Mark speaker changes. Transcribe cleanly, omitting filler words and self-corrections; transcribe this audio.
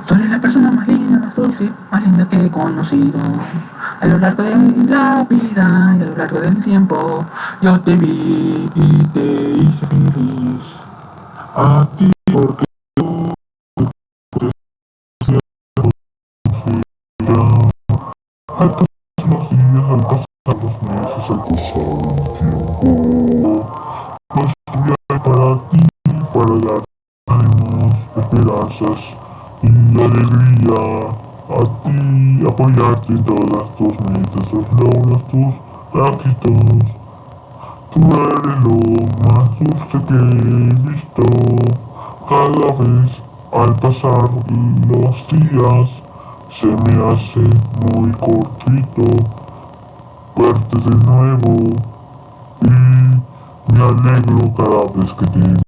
Speaker 1: Soy la persona más linda, más dulce, más linda que he conocido. A lo largo de la vida y a lo largo del tiempo, yo te vi y te hice feliz. A ti porque al pasar los días, al pasar los meses, al pasar el tiempo, no estuve ahí para ti, para darte ánimos, esperanzas y alegría. A ti, apoyarte en todas tus metas, tus logros, tus éxitos. Tú eres lo más dulce que he visto. Cada vez al pasar los días se me hace muy cortito verte de nuevo y me alegro cada vez que te